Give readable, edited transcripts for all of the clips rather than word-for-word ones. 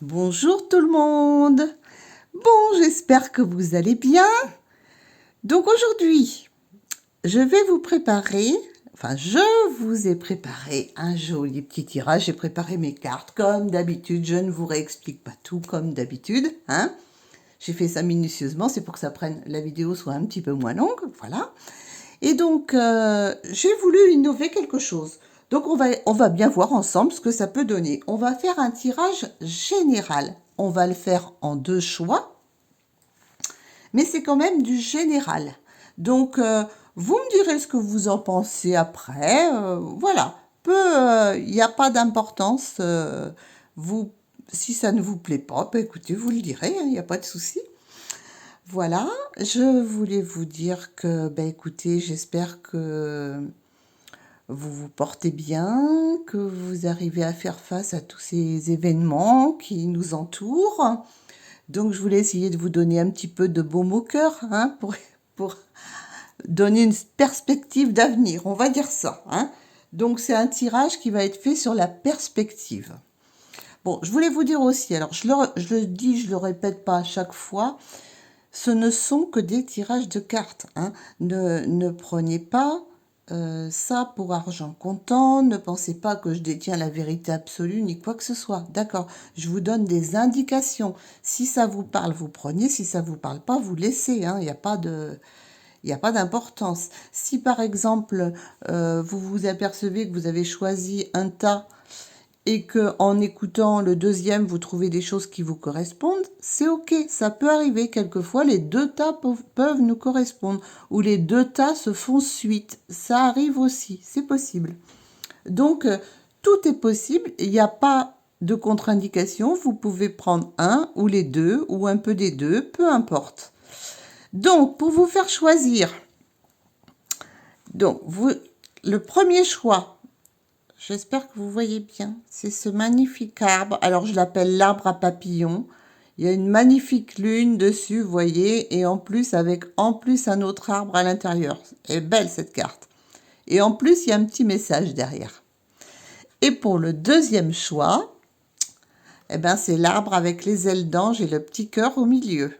Bonjour tout le monde. Bon, j'espère que vous allez bien. Donc aujourd'hui, je vous ai préparé un joli petit tirage. J'ai préparé mes cartes comme d'habitude. Je ne vous réexplique pas tout comme d'habitude, hein. J'ai fait ça minutieusement, c'est pour que la vidéo soit un petit peu moins longue, voilà. Et donc, j'ai voulu innover quelque chose. Donc, on va bien voir ensemble ce que ça peut donner. On va faire un tirage général. On va le faire en 2 choix, mais c'est quand même du général. Donc, vous me direz ce que vous en pensez après. Voilà. Il n'y a pas d'importance. Si ça ne vous plaît pas, ben écoutez, vous le direz, il n'y a pas de souci. Voilà, je voulais vous dire que, ben écoutez, j'espère que vous vous portez bien, que vous arrivez à faire face à tous ces événements qui nous entourent. Donc, je voulais essayer de vous donner un petit peu de baume au cœur, hein, pour donner une perspective d'avenir, on va dire ça, hein. Donc, c'est un tirage qui va être fait sur la perspective. Bon, je voulais vous dire aussi, alors je le dis, je le répète pas à chaque fois, ce ne sont que des tirages de cartes, hein. Ne prenez pas ça pour argent comptant, ne pensez pas que je détiens la vérité absolue ni quoi que ce soit. D'accord, je vous donne des indications. Si ça vous parle, vous prenez. Si ça vous parle pas, vous laissez, hein. Il n'y a pas d'importance. Si par exemple, vous vous apercevez que vous avez choisi un tas et que en écoutant le deuxième, vous trouvez des choses qui vous correspondent, c'est ok, ça peut arriver. Quelquefois, les 2 tas peuvent nous correspondre, ou les 2 tas se font suite. Ça arrive aussi, c'est possible. Donc, tout est possible, il n'y a pas de contre-indication, vous pouvez prendre un ou les deux, ou un peu des deux, peu importe. Donc, pour vous faire choisir, le premier choix, j'espère que vous voyez bien. C'est ce magnifique arbre. Alors, je l'appelle l'arbre à papillons. Il y a une magnifique lune dessus, vous voyez, et en plus, avec un autre arbre à l'intérieur. Elle est belle, cette carte. Et en plus, il y a un petit message derrière. Et pour le deuxième choix, eh ben, c'est l'arbre avec les ailes d'ange et le petit cœur au milieu.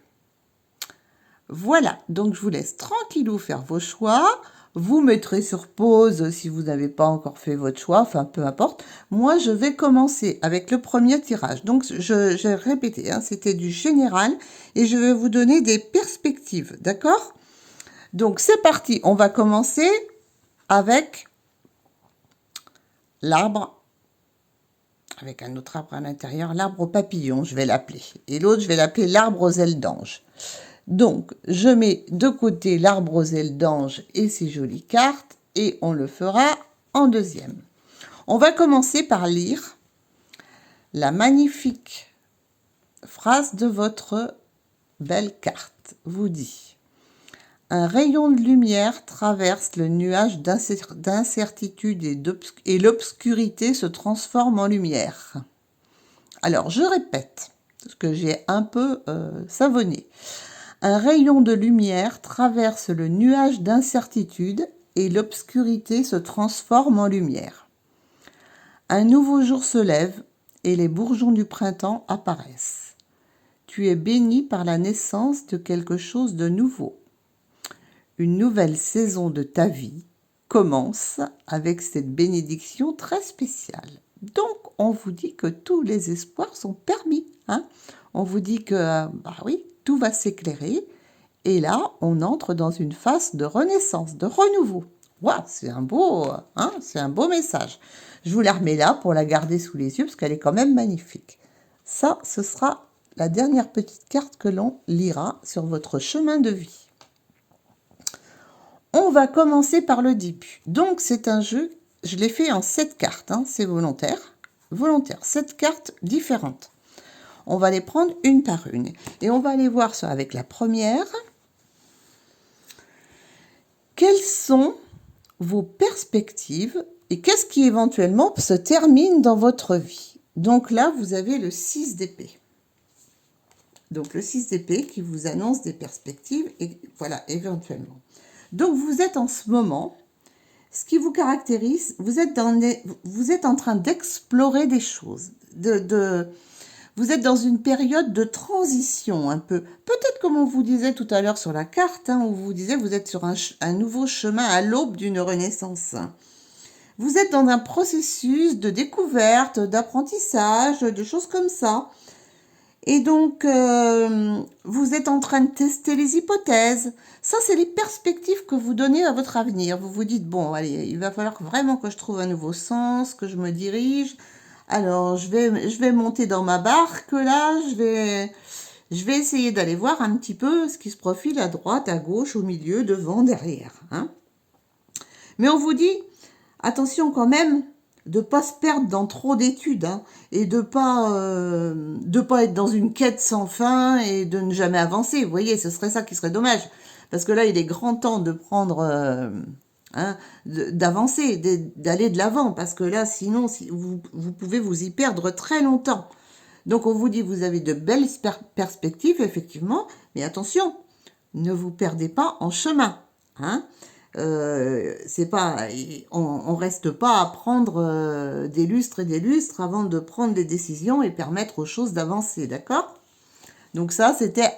Voilà, donc je vous laisse tranquillou faire vos choix. Vous mettrez sur pause si vous n'avez pas encore fait votre choix, enfin peu importe. Moi, je vais commencer avec le premier tirage. Donc, j'ai répété, hein, c'était du général et je vais vous donner des perspectives, d'accord? Donc, c'est parti. On va commencer avec l'arbre, avec un autre arbre à l'intérieur, l'arbre au papillon, je vais l'appeler. Et l'autre, je vais l'appeler l'arbre aux ailes d'ange. Donc, je mets de côté l'arbre aux ailes d'ange et ses jolies cartes et on le fera en deuxième. On va commencer par lire la magnifique phrase de votre belle carte. Vous dit: un rayon de lumière traverse le nuage d'incertitude et l'obscurité se transforme en lumière. Alors, je répète, parce que j'ai un peu savonné. Un rayon de lumière traverse le nuage d'incertitude et l'obscurité se transforme en lumière. Un nouveau jour se lève et les bourgeons du printemps apparaissent. Tu es béni par la naissance de quelque chose de nouveau. Une nouvelle saison de ta vie commence avec cette bénédiction très spéciale. Donc, on vous dit que tous les espoirs sont permis, hein. On vous dit que, bah oui, tout va s'éclairer. Et là, on entre dans une phase de renaissance, de renouveau. Waouh, c'est un beau message. Je vous la remets là pour la garder sous les yeux parce qu'elle est quand même magnifique. Ça, ce sera la dernière petite carte que l'on lira sur votre chemin de vie. On va commencer par le début. Donc, c'est un jeu, je l'ai fait en 7 cartes, hein, c'est volontaire. 7 cartes différentes. On va les prendre une par une. Et on va aller voir ça avec la première. Quelles sont vos perspectives et qu'est-ce qui éventuellement se termine dans votre vie? Donc là, vous avez le 6 d'épée. Donc le 6 d'épée qui vous annonce des perspectives et voilà, éventuellement. Donc vous êtes en ce moment, ce qui vous caractérise, vous êtes en train d'explorer des choses, Vous êtes dans une période de transition un peu. Peut-être comme on vous disait tout à l'heure sur la carte, hein, où vous disait vous êtes sur un nouveau chemin à l'aube d'une renaissance. Vous êtes dans un processus de découverte, d'apprentissage, de choses comme ça. Et donc, vous êtes en train de tester les hypothèses. Ça, c'est les perspectives que vous donnez à votre avenir. Vous vous dites, bon, allez, il va falloir vraiment que je trouve un nouveau sens, que je me dirige. Alors, je vais monter dans ma barque, là, je vais essayer d'aller voir un petit peu ce qui se profile à droite, à gauche, au milieu, devant, derrière. Hein. Mais on vous dit, attention quand même de ne pas se perdre dans trop d'études hein, et de pas être dans une quête sans fin et de ne jamais avancer. Vous voyez, ce serait ça qui serait dommage. Parce que là, il est grand temps de prendre, d'avancer, d'aller de l'avant. Parce que là, sinon, vous pouvez vous y perdre très longtemps. Donc, on vous dit, vous avez de belles perspectives, effectivement. Mais attention, ne vous perdez pas en chemin. Hein. C'est pas, on reste pas à prendre des lustres et des lustres avant de prendre des décisions et permettre aux choses d'avancer, d'accord? Donc ça, c'était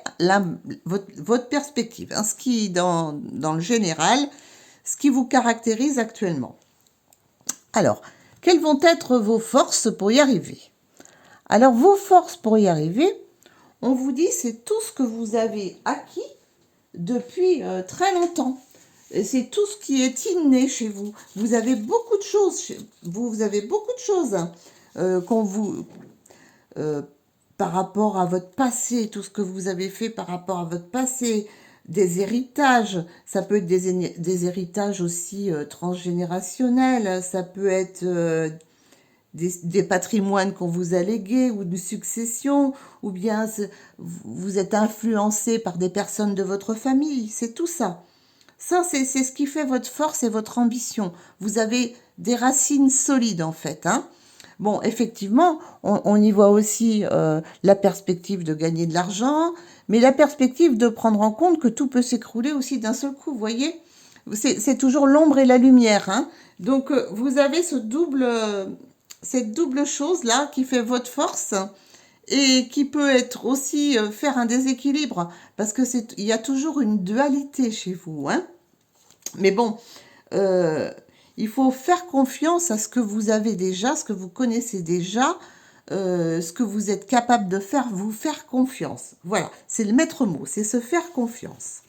votre perspective, hein, ce qui, dans le général, ce qui vous caractérise actuellement. Alors, quelles vont être vos forces pour y arriver? Alors, vos forces pour y arriver, on vous dit, c'est tout ce que vous avez acquis depuis très longtemps. C'est tout ce qui est inné chez vous. Vous avez beaucoup de choses. Vous avez beaucoup de choses qu'on vous... par rapport à votre passé, tout ce que vous avez fait par rapport à votre passé, des héritages, ça peut être des héritages aussi transgénérationnels, ça peut être des patrimoines qu'on vous a légués ou de succession, ou bien vous êtes influencé par des personnes de votre famille, c'est tout ça. Ça, c'est ce qui fait votre force et votre ambition. Vous avez des racines solides, en fait. Hein. Bon, effectivement, on y voit aussi la perspective de gagner de l'argent, mais la perspective de prendre en compte que tout peut s'écrouler aussi d'un seul coup, vous voyez. C'est toujours l'ombre et la lumière. Hein. Donc, vous avez cette double chose-là qui fait votre force et qui peut être aussi faire un déséquilibre, parce que il y a toujours une dualité chez vous. Hein. Mais bon, il faut faire confiance à ce que vous avez déjà, ce que vous connaissez déjà, ce que vous êtes capable de faire, vous faire confiance. Voilà, c'est le maître mot, c'est se faire confiance.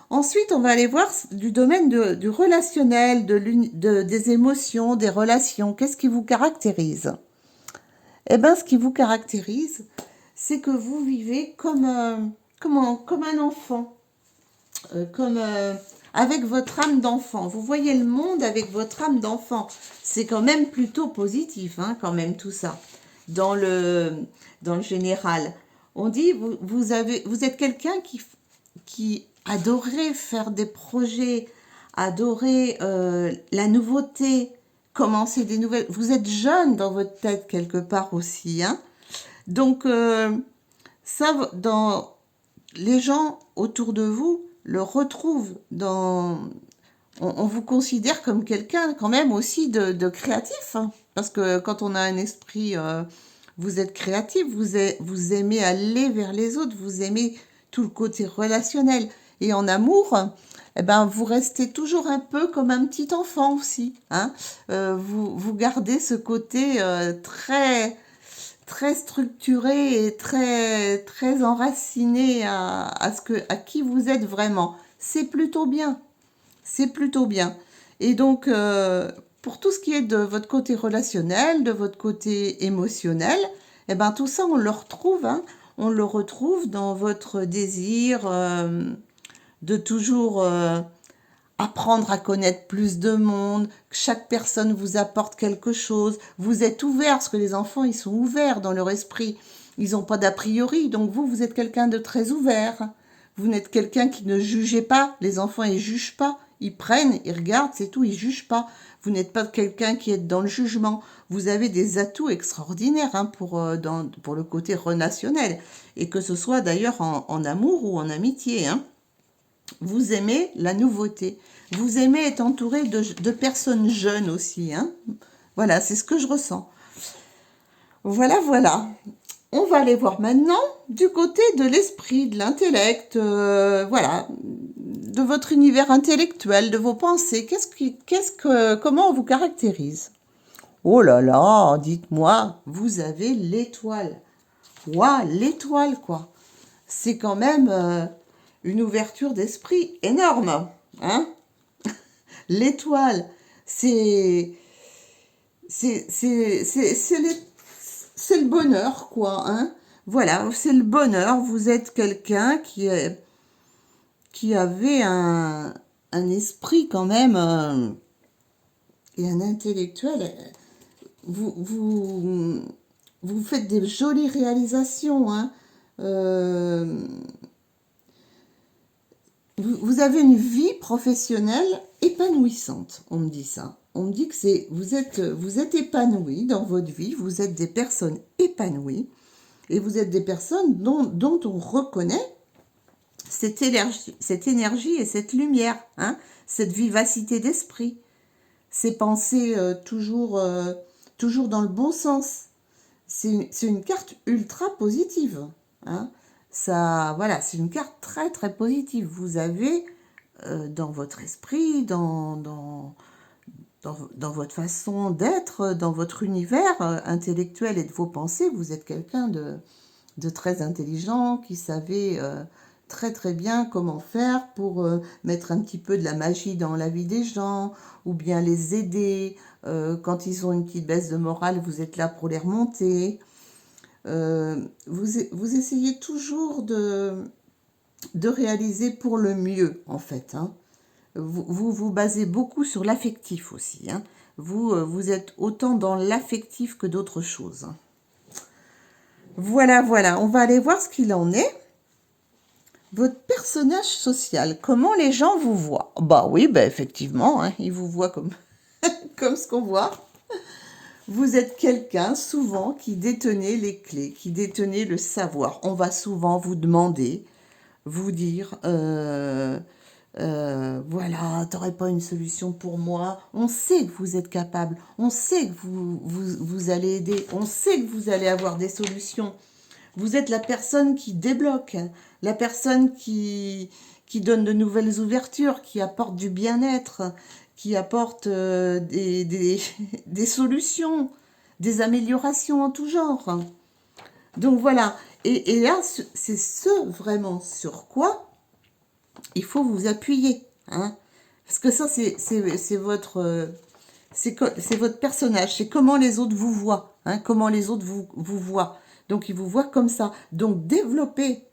Ensuite, on va aller voir du domaine du relationnel, des émotions, des relations. Qu'est-ce qui vous caractérise? Eh bien, ce qui vous caractérise, c'est que vous vivez comme un enfant, avec votre âme d'enfant. Vous voyez le monde avec votre âme d'enfant. C'est quand même plutôt positif, hein, quand même, tout ça, dans le général. On dit, vous êtes quelqu'un qui adorait faire des projets, adorait la nouveauté, commencer des nouvelles. Vous êtes jeune dans votre tête quelque part aussi, hein. Donc, ça, dans les gens autour de vous le retrouvent dans... On vous considère comme quelqu'un quand même aussi de créatif, hein, parce que quand on a un esprit, vous êtes créatif, vous aimez aller vers les autres, vous aimez tout le côté relationnel. Et en amour, eh ben, vous restez toujours un peu comme un petit enfant aussi. Hein. Vous gardez ce côté très structuré et très enraciné à qui vous êtes vraiment. C'est plutôt bien. C'est plutôt bien. Et donc, pour tout ce qui est de votre côté relationnel, de votre côté émotionnel, eh ben, tout ça, on le retrouve. Hein. On le retrouve dans votre désir de toujours apprendre à connaître plus de monde, que chaque personne vous apporte quelque chose. Vous êtes ouvert, parce que les enfants, ils sont ouverts dans leur esprit. Ils n'ont pas d'a priori, donc vous êtes quelqu'un de très ouvert. Vous n'êtes quelqu'un qui ne jugez pas. Les enfants, ils jugent pas. Ils prennent, ils regardent, c'est tout, ils jugent pas. Vous n'êtes pas quelqu'un qui est dans le jugement. Vous avez des atouts extraordinaires hein, pour le côté relationnel. Et que ce soit d'ailleurs en amour ou en amitié. Hein. Vous aimez la nouveauté. Vous aimez être entouré de personnes jeunes aussi. Hein. Voilà, c'est ce que je ressens. Voilà, voilà. On va aller voir maintenant du côté de l'esprit, de l'intellect, voilà, de votre univers intellectuel, de vos pensées. Comment on vous caractérise? Oh là là, dites-moi, vous avez l'étoile. Waouh, l'étoile, quoi. C'est quand même une ouverture d'esprit énorme, hein? L'étoile, c'est le bonheur, quoi, hein? Voilà, c'est le bonheur. Vous êtes quelqu'un qui avait un esprit quand même et un intellectuel. Vous faites des jolies réalisations, hein? Vous avez une vie professionnelle épanouissante, on me dit ça. On me dit que vous êtes épanoui dans votre vie, vous êtes des personnes épanouies et vous êtes des personnes dont on reconnaît cette énergie et cette lumière, hein, cette vivacité d'esprit, ces pensées toujours dans le bon sens. C'est une carte ultra positive, hein. Ça, voilà, c'est une carte très très positive. Vous avez dans votre esprit, dans votre façon d'être, dans votre univers intellectuel et de vos pensées, vous êtes quelqu'un de très intelligent, qui savait très très bien comment faire pour mettre un petit peu de la magie dans la vie des gens, ou bien les aider. Quand ils ont une petite baisse de morale, vous êtes là pour les remonter. Vous essayez toujours de réaliser pour le mieux, en fait, hein. Vous basez beaucoup sur l'affectif aussi, hein. Vous êtes autant dans l'affectif que d'autres choses. Voilà, voilà, on va aller voir ce qu'il en est. Votre personnage social, comment les gens vous voient? Bah oui, bah effectivement, hein, ils vous voient comme, comme ce qu'on voit. Vous êtes quelqu'un, souvent, qui détenait les clés, qui détenait le savoir. On va souvent vous demander, vous dire, voilà, t'aurais pas une solution pour moi. On sait que vous êtes capable, on sait que vous allez aider, on sait que vous allez avoir des solutions. Vous êtes la personne qui débloque, la personne qui donne de nouvelles ouvertures, qui apporte du bien-être, qui apporte des solutions, des améliorations en tout genre. Donc voilà, et là, c'est vraiment sur quoi il faut vous appuyer, hein, parce que ça, c'est votre personnage, c'est comment les autres vous voient, hein, comment les autres vous voient. Donc, ils vous voient comme ça. Donc, développez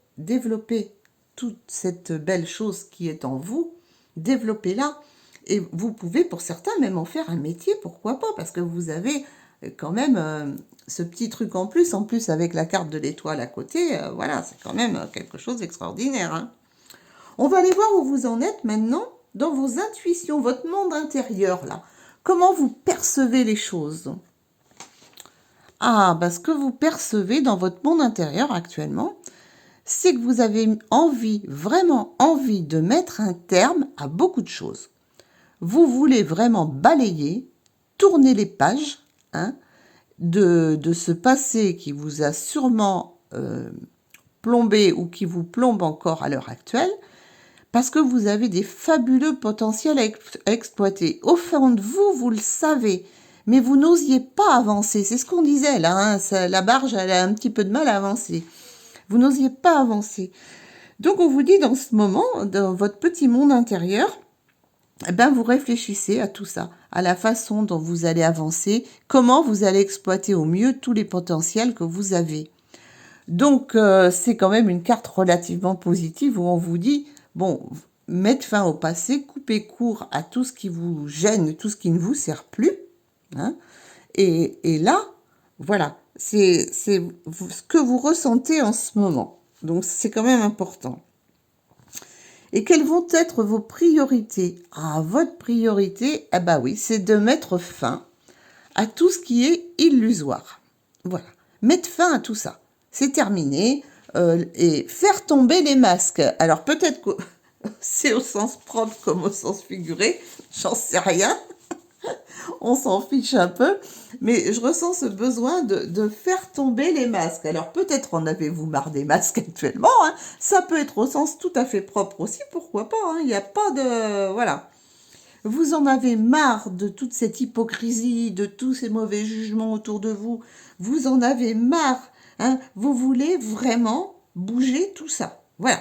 toute cette belle chose qui est en vous, développez-la. Et vous pouvez, pour certains, même en faire un métier, pourquoi pas, parce que vous avez quand même ce petit truc en plus avec la carte de l'étoile à côté, voilà, c'est quand même quelque chose d'extraordinaire, hein. On va aller voir où vous en êtes maintenant dans vos intuitions, votre monde intérieur, là. Comment vous percevez les choses? Ah, ce que vous percevez dans votre monde intérieur actuellement, c'est que vous avez envie, vraiment envie de mettre un terme à beaucoup de choses. Vous voulez vraiment balayer, tourner les pages, hein, de ce passé qui vous a sûrement plombé ou qui vous plombe encore à l'heure actuelle, parce que vous avez des fabuleux potentiels à exploiter. Au fond de vous, vous le savez, mais vous n'osiez pas avancer. C'est ce qu'on disait là, hein, la barge, elle a un petit peu de mal à avancer. Vous n'osiez pas avancer. Donc on vous dit dans ce moment, dans votre petit monde intérieur, vous réfléchissez à tout ça, à la façon dont vous allez avancer, comment vous allez exploiter au mieux tous les potentiels que vous avez. Donc c'est quand même une carte relativement positive où on vous dit, bon, mettre fin au passé, couper court à tout ce qui vous gêne, tout ce qui ne vous sert plus, hein, et là, voilà, c'est ce que vous ressentez en ce moment. Donc c'est quand même important. Et quelles vont être vos priorités? Ah, votre priorité, oui, c'est de mettre fin à tout ce qui est illusoire. Voilà, mettre fin à tout ça. C'est terminé. Et faire tomber les masques. Alors peut-être que c'est au sens propre comme au sens figuré, j'en sais rien. On s'en fiche un peu, mais je ressens ce besoin de faire tomber les masques. Alors peut-être en avez-vous marre des masques actuellement, hein. Ça peut être au sens tout à fait propre aussi, pourquoi pas, hein. Il n'y a pas de... Voilà. Vous en avez marre de toute cette hypocrisie, de tous ces mauvais jugements autour de vous. Vous en avez marre, hein. Vous voulez vraiment bouger tout ça. Voilà.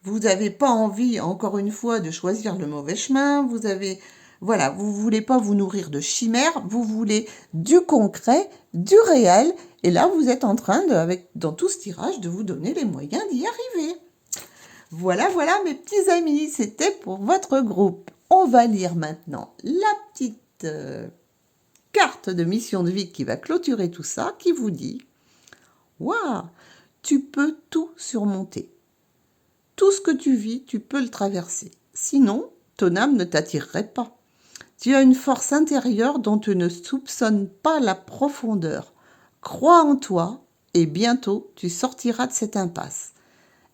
Vous n'avez pas envie, encore une fois, de choisir le mauvais chemin. Vous avez, voilà, vous voulez pas vous nourrir de chimères. Vous voulez du concret, du réel. Et là, vous êtes en train de, dans tout ce tirage, de vous donner les moyens d'y arriver. Voilà, voilà, mes petits amis, c'était pour votre groupe. On va lire maintenant la petite carte de mission de vie qui va clôturer tout ça, qui vous dit « Waouh, tu peux tout surmonter. Tout ce que tu vis, tu peux le traverser. Sinon, ton âme ne t'attirerait pas. Tu as une force intérieure dont tu ne soupçonnes pas la profondeur. Crois en toi et bientôt tu sortiras de cette impasse. »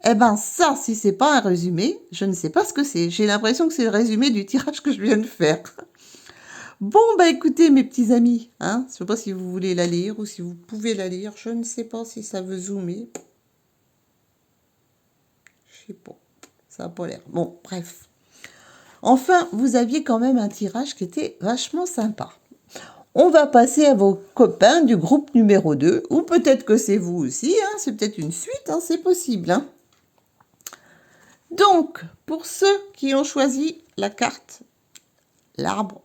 Eh ben ça, si c'est pas un résumé, je ne sais pas ce que c'est. J'ai l'impression que c'est le résumé du tirage que je viens de faire. Bon, bah écoutez mes petits amis, hein, je sais pas si vous voulez la lire ou si vous pouvez la lire. Je ne sais pas si ça veut zoomer. Je sais pas, ça n'a pas l'air. Bon, bref. Enfin, vous aviez quand même un tirage qui était vachement sympa. On va passer à vos copains du groupe numéro 2, ou peut-être que c'est vous aussi, hein, c'est peut-être une suite, hein, c'est possible. Hein. Donc, pour ceux qui ont choisi la carte l'arbre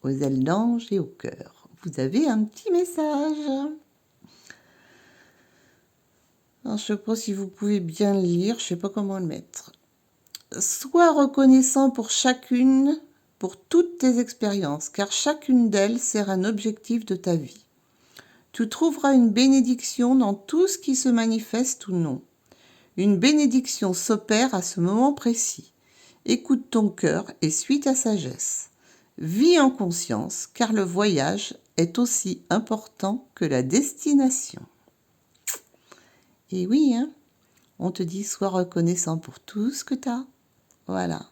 aux ailes d'ange et au cœur, vous avez un petit message. Alors, je ne sais pas si vous pouvez bien le lire, je ne sais pas comment le mettre. Sois reconnaissant pour chacune, pour toutes tes expériences, car chacune d'elles sert un objectif de ta vie. Tu trouveras une bénédiction dans tout ce qui se manifeste ou non. Une bénédiction s'opère à ce moment précis. Écoute ton cœur et suis ta sagesse. Vis en conscience, car le voyage est aussi important que la destination. Et oui, hein, on te dit sois reconnaissant pour tout ce que tu as. Voilà.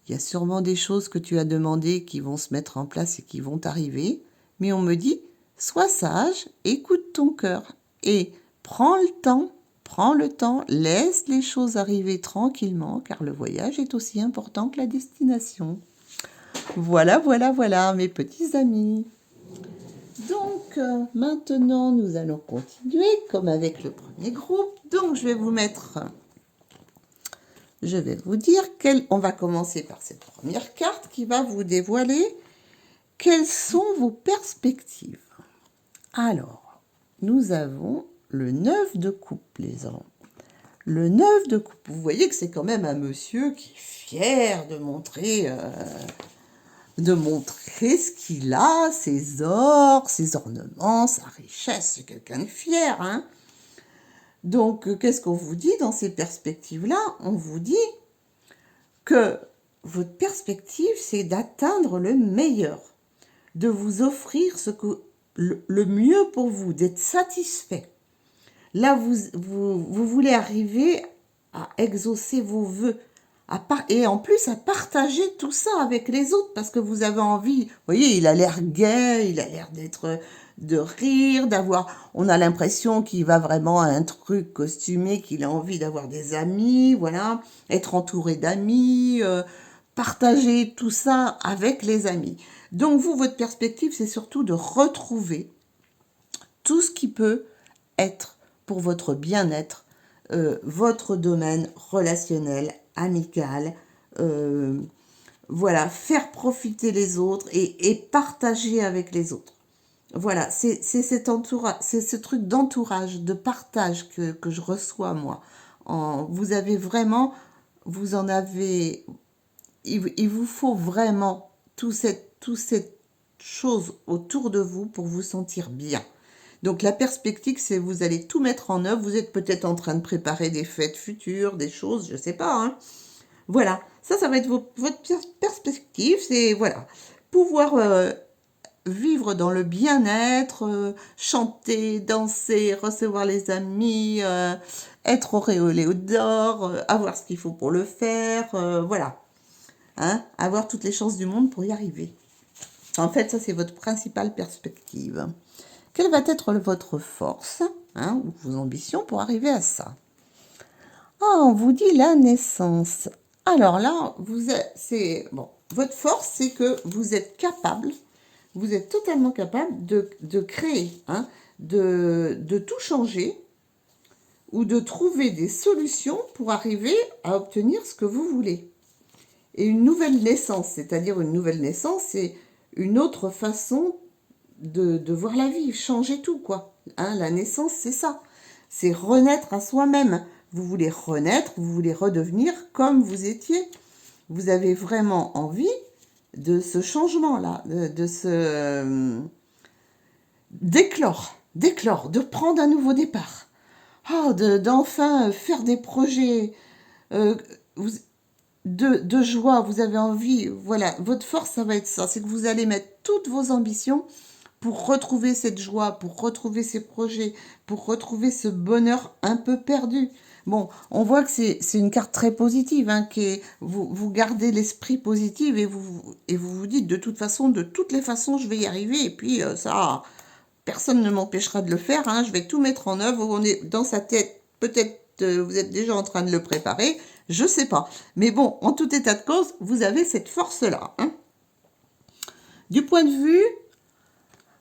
Il y a sûrement des choses que tu as demandées qui vont se mettre en place et qui vont t'arriver, mais on me dit sois sage, écoute ton cœur et prends le temps, laisse les choses arriver tranquillement, car le voyage est aussi important que la destination. Voilà, voilà, voilà, mes petits amis. Donc, maintenant, nous allons continuer, comme avec le premier groupe. Donc, je vais vous dire on va commencer par cette première carte qui va vous dévoiler quelles sont vos perspectives. Alors, nous avons le 9 de coupe, les enfants. Le 9 de coupe, vous voyez que c'est quand même un monsieur qui est fier de montrer ce qu'il a, ses ors, ses ornements, sa richesse. C'est quelqu'un de fier, hein. Donc, qu'est-ce qu'on vous dit dans ces perspectives-là? On vous dit que votre perspective, c'est d'atteindre le meilleur, de vous offrir le mieux pour vous, d'être satisfait. Là, vous voulez arriver à exaucer vos vœux, et en plus à partager tout ça avec les autres, parce que vous avez envie, vous voyez, il a l'air gai, il a l'air de rire, on a l'impression qu'il va vraiment à un truc costumé, qu'il a envie d'avoir des amis, voilà, être entouré d'amis, partager tout ça avec les amis. Donc vous, votre perspective, c'est surtout de retrouver tout ce qui peut être pour votre bien-être, votre domaine relationnel, amical, voilà, faire profiter les autres et partager avec les autres. Voilà, c'est ce truc d'entourage, de partage que je reçois, moi. Vous avez vraiment, il vous faut vraiment toute cette chose autour de vous pour vous sentir bien. Donc la perspective, c'est vous allez tout mettre en œuvre. Vous êtes peut-être en train de préparer des fêtes futures, des choses, je ne sais pas. Hein. Voilà, ça va être votre perspective. C'est voilà, pouvoir vivre dans le bien-être, chanter, danser, recevoir les amis, être auréolé d'or, avoir ce qu'il faut pour le faire. Voilà. hein, avoir toutes les chances du monde pour y arriver. En fait, ça, c'est votre principale perspective. Quelle va être votre force, hein, ou vos ambitions pour arriver à ça? Ah, on vous dit la naissance. Alors là, bon, votre force, c'est que vous êtes capable, vous êtes totalement capable de créer, hein, de tout changer ou de trouver des solutions pour arriver à obtenir ce que vous voulez. Et une nouvelle naissance, c'est-à-dire une nouvelle naissance, c'est une autre façon de voir la vie, changer tout, quoi. Hein, la naissance, c'est ça. C'est renaître à soi-même. Vous voulez renaître, vous voulez redevenir comme vous étiez. Vous avez vraiment envie de ce changement-là, de ce d'éclore, de prendre un nouveau départ. Oh, d'enfin faire des projets de joie, vous avez envie, voilà, votre force, ça va être ça, c'est que vous allez mettre toutes vos ambitions pour retrouver cette joie, pour retrouver ces projets, pour retrouver ce bonheur un peu perdu. Bon, on voit que c'est une carte très positive, hein, vous gardez l'esprit positif et vous dites de toute façon, de toutes les façons, je vais y arriver. Et puis ça, personne ne m'empêchera de le faire. Hein, je vais tout mettre en œuvre. On est dans sa tête, peut-être vous êtes déjà en train de le préparer. Je ne sais pas. Mais bon, en tout état de cause, vous avez cette force-là. Hein. Du point de vue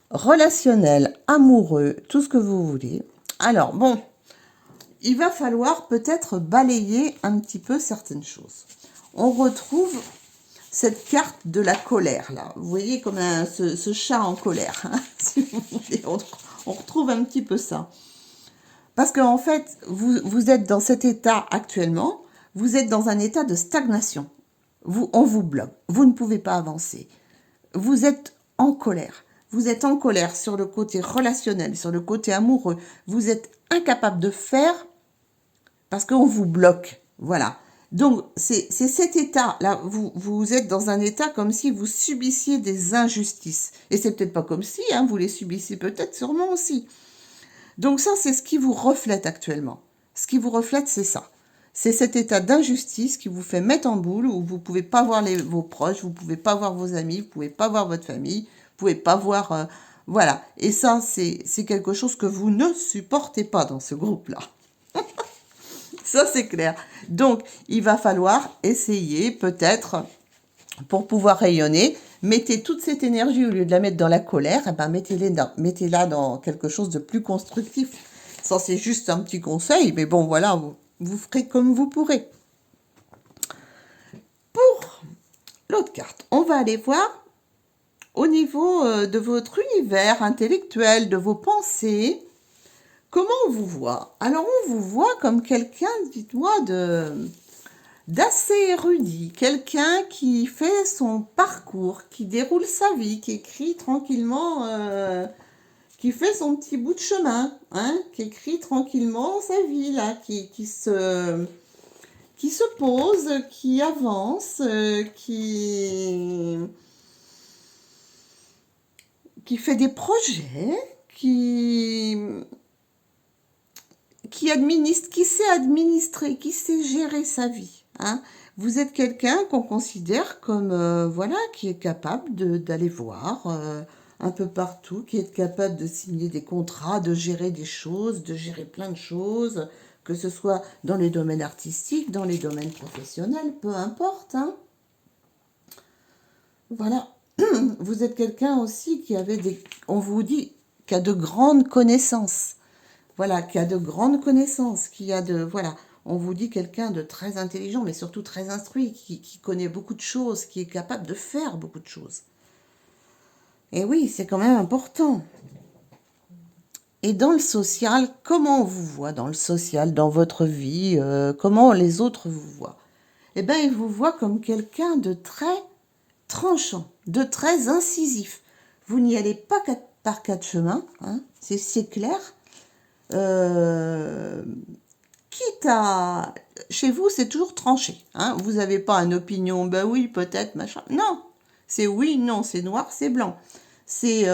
relationnel, amoureux, tout ce que vous voulez. Alors, bon, il va falloir peut-être balayer un petit peu certaines choses. On retrouve cette carte de la colère, là. Vous voyez comme ce chat en colère, hein, si vous voulez. On retrouve un petit peu ça. Parce qu'en fait, vous êtes dans cet état actuellement, vous êtes dans un état de stagnation. On vous bloque, vous ne pouvez pas avancer. Vous êtes en colère. Vous êtes en colère sur le côté relationnel, sur le côté amoureux. Vous êtes incapable de faire parce qu'on vous bloque. Voilà. Donc, c'est cet état-là. Vous êtes dans un état comme si vous subissiez des injustices. Et c'est peut-être pas comme si, hein, vous les subissez peut-être, sûrement aussi. Donc ça, c'est ce qui vous reflète actuellement. Ce qui vous reflète, c'est ça. C'est cet état d'injustice qui vous fait mettre en boule, où vous ne pouvez pas voir vos proches, vous ne pouvez pas voir vos amis, vous ne pouvez pas voir votre famille, vous ne pouvez pas voir... voilà. Et ça, c'est quelque chose que vous ne supportez pas dans ce groupe-là. Ça, c'est clair. Donc, il va falloir essayer, peut-être, pour pouvoir rayonner, mettez toute cette énergie, au lieu de la mettre dans la colère, eh ben mettez-la dans quelque chose de plus constructif. Ça, c'est juste un petit conseil, mais bon, voilà, vous ferez comme vous pourrez. Pour l'autre carte, on va aller voir au niveau de votre univers intellectuel, de vos pensées, comment on vous voit. Alors, on vous voit comme quelqu'un, dites-moi, d'assez érudit, quelqu'un qui fait son parcours, qui déroule sa vie, qui écrit tranquillement, qui fait son petit bout de chemin, hein, qui écrit tranquillement sa vie, là, qui se pose, qui avance, qui fait des projets, qui administre, qui sait administrer, qui sait gérer sa vie. Hein. Vous êtes quelqu'un qu'on considère comme, voilà, qui est capable d'aller voir un peu partout, qui est capable de signer des contrats, de gérer des choses, de gérer plein de choses, que ce soit dans les domaines artistiques, dans les domaines professionnels, peu importe. Hein. Voilà. Vous êtes quelqu'un aussi qui avait on vous dit, qui a de grandes connaissances. Voilà, qui a de grandes connaissances, voilà, on vous dit quelqu'un de très intelligent, mais surtout très instruit, qui connaît beaucoup de choses, qui est capable de faire beaucoup de choses. Et oui, c'est quand même important. Et dans le social, comment on vous voit dans le social, dans votre vie, comment les autres vous voient? Eh bien, ils vous voient comme quelqu'un de très tranchant, de très incisif. Vous n'y allez pas par quatre chemins, hein, c'est clair. Quitte à... Chez vous, c'est toujours tranché. Hein. Vous n'avez pas une opinion, ben oui, peut-être, machin. Non, c'est oui, non, c'est noir, c'est blanc. C'est...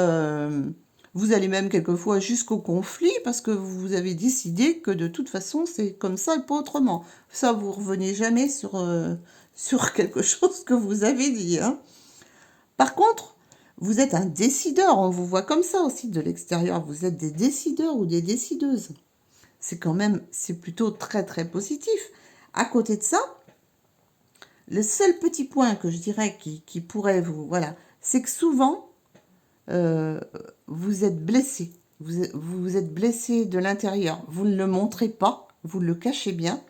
Vous allez même quelquefois jusqu'au conflit parce que vous avez décidé que de toute façon, c'est comme ça et pas autrement. Ça, vous revenez jamais sur quelque chose que vous avez dit, hein. Par contre, vous êtes un décideur, on vous voit comme ça aussi de l'extérieur. Vous êtes des décideurs ou des décideuses. C'est plutôt très très positif. À côté de ça, le seul petit point que je dirais qui pourrait vous... Voilà, c'est que souvent, vous êtes blessé. Vous êtes blessé de l'intérieur. Vous ne le montrez pas, vous le cachez bien.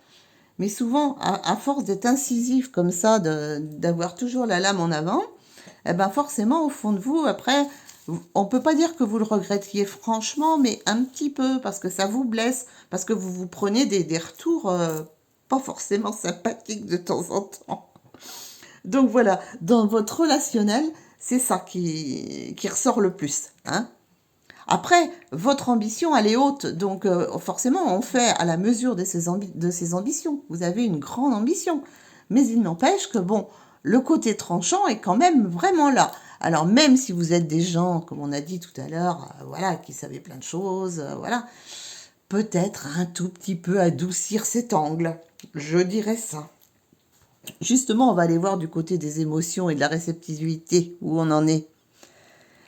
Mais souvent, à force d'être incisif comme ça, d'avoir toujours la lame en avant, eh ben forcément, au fond de vous, après, on ne peut pas dire que vous le regrettiez franchement, mais un petit peu, parce que ça vous blesse, parce que vous vous prenez des retours pas forcément sympathiques de temps en temps. Donc voilà, dans votre relationnel, c'est ça qui ressort le plus, hein. Après, votre ambition, elle est haute, donc forcément, on fait à la mesure de ses ambitions. Vous avez une grande ambition. Mais il n'empêche que, bon, le côté tranchant est quand même vraiment là. Alors, même si vous êtes des gens, comme on a dit tout à l'heure, voilà, qui savaient plein de choses, voilà, peut-être un tout petit peu adoucir cet angle. Je dirais ça. Justement, on va aller voir du côté des émotions et de la réceptivité, où on en est.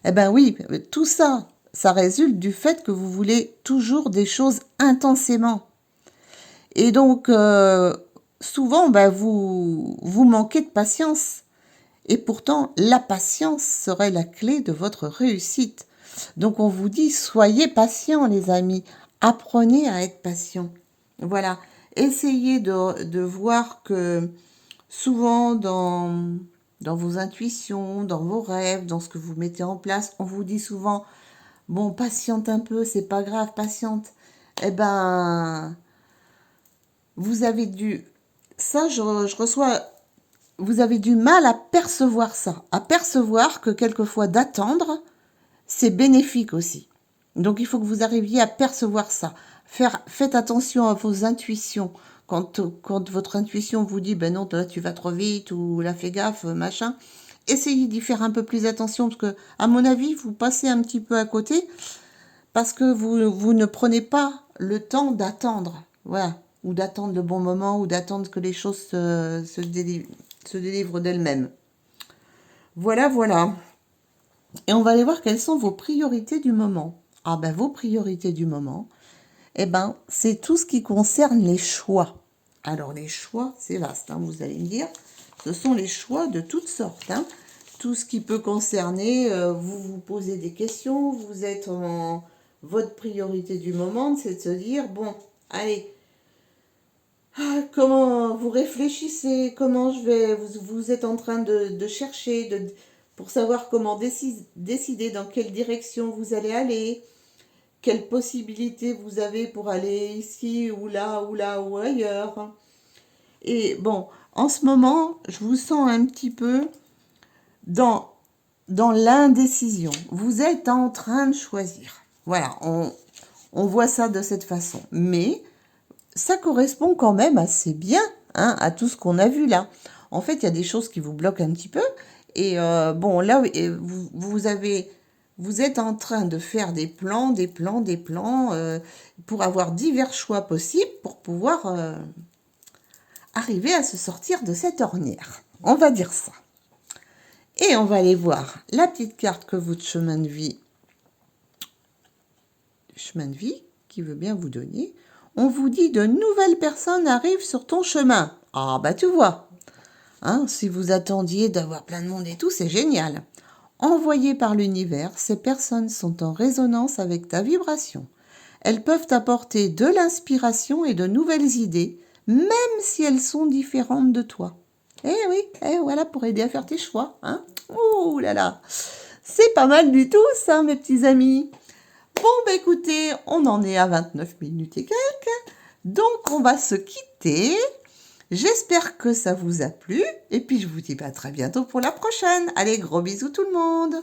Eh ben oui, tout ça, ça résulte du fait que vous voulez toujours des choses intensément. Et donc, souvent, ben, vous manquez de patience. Et pourtant, la patience serait la clé de votre réussite. Donc, on vous dit, soyez patients, les amis. Apprenez à être patient. Voilà. Essayez de voir que souvent, dans vos intuitions, dans vos rêves, dans ce que vous mettez en place, on vous dit souvent, bon, patiente un peu, c'est pas grave, patiente. Eh ben, vous avez dû... Ça, je reçois... Vous avez du mal à percevoir ça, à percevoir que quelquefois d'attendre, c'est bénéfique aussi. Donc, il faut que vous arriviez à percevoir ça. Faites attention à vos intuitions. Quand votre intuition vous dit, ben non, là, tu vas trop vite, ou là, fais gaffe, machin, essayez d'y faire un peu plus attention, parce que, à mon avis, vous passez un petit peu à côté, parce que vous ne prenez pas le temps d'attendre, voilà, ou d'attendre le bon moment, ou d'attendre que les choses se délivrent d'elles-mêmes. Voilà, voilà. Et on va aller voir quelles sont vos priorités du moment. Ah ben, vos priorités du moment, eh ben, c'est tout ce qui concerne les choix. Alors, les choix, c'est vaste, hein, vous allez me dire. Ce sont les choix de toutes sortes, hein. Tout ce qui peut concerner, vous vous posez des questions, vous êtes en... Votre priorité du moment, c'est de se dire, bon, allez, comment vous réfléchissez, comment je vais... Vous êtes en train de chercher, pour savoir comment décider dans quelle direction vous allez aller, quelles possibilités vous avez pour aller ici ou là ou ailleurs. Et bon, en ce moment, je vous sens un petit peu dans l'indécision. Vous êtes en train de choisir. Voilà, on voit ça de cette façon. Mais ça correspond quand même assez bien, hein, à tout ce qu'on a vu là. En fait, il y a des choses qui vous bloquent un petit peu. Et bon, là, vous êtes en train de faire des plans, pour avoir divers choix possibles pour pouvoir arriver à se sortir de cette ornière. On va dire ça. Et on va aller voir la petite carte que votre chemin de vie qui veut bien vous donner. On vous dit de nouvelles personnes arrivent sur ton chemin. Ah bah tu vois, hein, si vous attendiez d'avoir plein de monde et tout, c'est génial. Envoyées par l'univers, ces personnes sont en résonance avec ta vibration. Elles peuvent t'apporter de l'inspiration et de nouvelles idées, même si elles sont différentes de toi. Eh oui, voilà, pour aider à faire tes choix, hein. Ouh là là, c'est pas mal du tout ça, mes petits amis. Bon, bah écoutez, on en est à 29 minutes et quelques, donc on va se quitter. J'espère que ça vous a plu, et puis je vous dis à très bientôt pour la prochaine. Allez, gros bisous tout le monde.